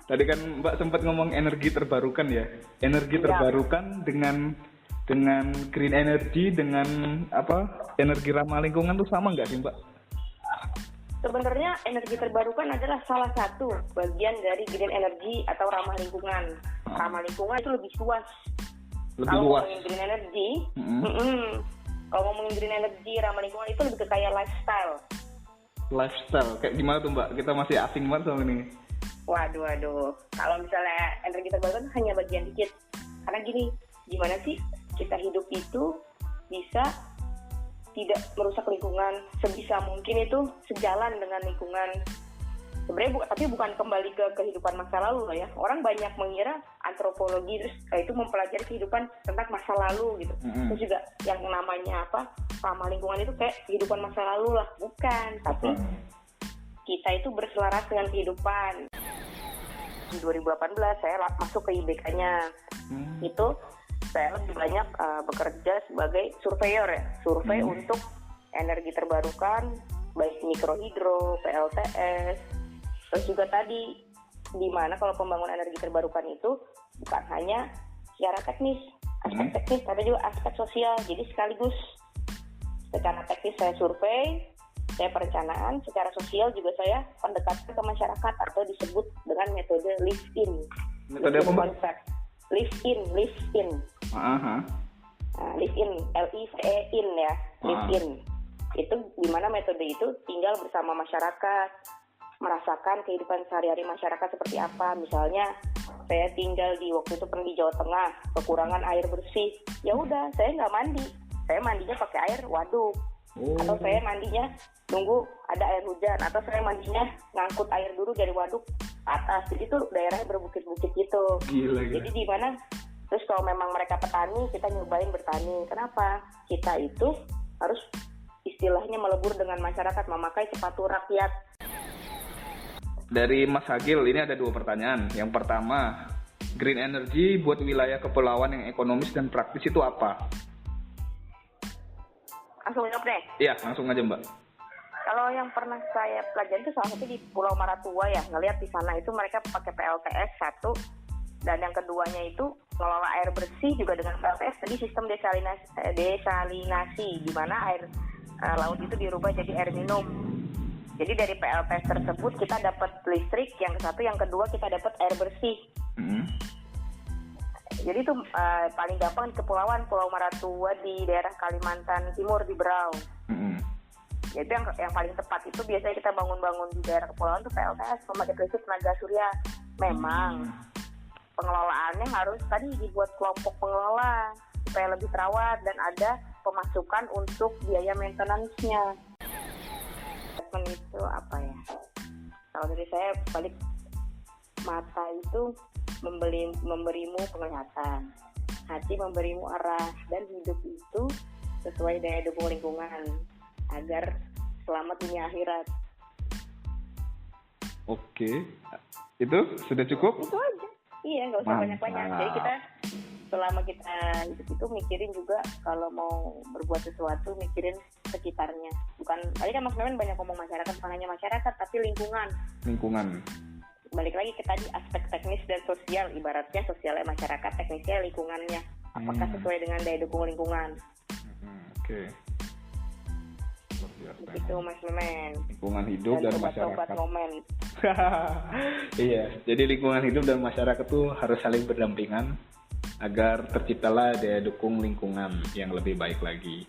Tadi kan Mbak sempat ngomong energi terbarukan ya. Energi terbarukan dengan green energy, dengan apa? Energi ramah lingkungan tuh sama nggak sih, Mbak? Sebenarnya energi terbarukan adalah salah satu bagian dari green energy atau ramah lingkungan. Ramah lingkungan itu lebih luas. Kalau ngomongin green energy, kalau ngomongin green energy, ramah lingkungan itu lebih ke kayak lifestyle. Lifestyle, kayak gimana tuh Mbak? Kita masih asing banget sama ini. Waduh. Kalau misalnya energi terbarukan hanya bagian dikit. Karena gini, gimana sih kita hidup itu bisa tidak merusak lingkungan, sebisa mungkin itu sejalan dengan lingkungan. Sebenarnya tapi bukan kembali ke kehidupan masa lalu lah ya. Orang banyak mengira antropologi terus itu mempelajari kehidupan tentang masa lalu gitu. Terus juga yang namanya ramah lingkungan itu kayak kehidupan masa lalu lah, bukan. Tapi kita itu berselaras dengan kehidupan. Di 2018 saya masuk ke IBK-nya. Itu saya lebih banyak bekerja sebagai surveyor ya, survei untuk energi terbarukan, baik mikrohidro, PLTS, terus juga tadi di mana kalau pembangunan energi terbarukan itu bukan hanya secara teknis, aspek teknis, tapi juga aspek sosial. Jadi sekaligus secara teknis saya survei, saya perencanaan, secara sosial juga saya pendekatan ke masyarakat atau disebut dengan metode live-in. Metode apa, Mbak? Konsep live-in. Live-in, L-I-V-E-in ya, live-in. Itu dimana metode itu tinggal bersama masyarakat, merasakan kehidupan sehari-hari masyarakat seperti apa. Misalnya saya tinggal waktu itu di Jawa Tengah, kekurangan air bersih. Ya udah, saya nggak mandi, saya mandinya pakai air waduk. Atau saya mandinya nunggu ada air hujan, atau saya mandinya ngangkut air dulu dari waduk atas. Jadi itu daerahnya berbukit-bukit gitu. Gila. Jadi di mana terus kalau memang mereka petani, kita nyobain bertani. Kenapa? Kita itu harus istilahnya melebur dengan masyarakat, memakai sepatu rakyat. Dari Mas Hagil, ini ada 2 pertanyaan. Yang pertama, green energy buat wilayah kepulauan yang ekonomis dan praktis itu apa? Langsung jawab deh. Iya, langsung aja Mbak. Kalau yang pernah saya pelajari itu salah satu di Pulau Maratua ya, ngelihat di sana itu mereka pakai PLTS 1, dan yang keduanya itu ngelola air bersih juga dengan PLTS. Jadi sistem desalinasi di mana air laut itu dirubah jadi air minum. Jadi dari PLTS tersebut kita dapat listrik, yang satu, yang kedua kita dapat air bersih. Jadi itu paling gampang di kepulauan Pulau Maratua di daerah Kalimantan Timur di Berau. Jadi yang paling tepat itu biasanya kita bangun-bangun di daerah kepulauan itu PLTS, pembangkit listrik tenaga surya. Memang pengelolaannya harus tadi dibuat kelompok pengelola supaya lebih terawat dan ada pemasukan untuk biaya maintenance-nya. Itu apa ya? Kalau dari saya balik, mata itu memberimu penglihatan, hati memberimu arah, dan hidup itu sesuai daya dukung lingkungan agar selamat dunia akhirat. Oke, itu sudah cukup? Itu aja. Iya, nggak usah banyak-banyak. Jadi kita selama kita hidup itu mikirin juga kalau mau berbuat sesuatu, mikirin sekitarnya. Bukan, tadi kan Mas Memen banyak ngomong masyarakat, bukan hanya masyarakat tapi lingkungan. Balik lagi ke tadi aspek teknis dan sosial, ibaratnya sosialnya masyarakat, teknisnya lingkungannya. Apakah sesuai dengan daya dukung lingkungan? Oke. Itu Mas Memen. Lingkungan hidup dan masyarakat. Obat momen. Iya, jadi lingkungan hidup dan masyarakat tuh harus saling berdampingan agar terciptalah daya dukung lingkungan yang lebih baik lagi.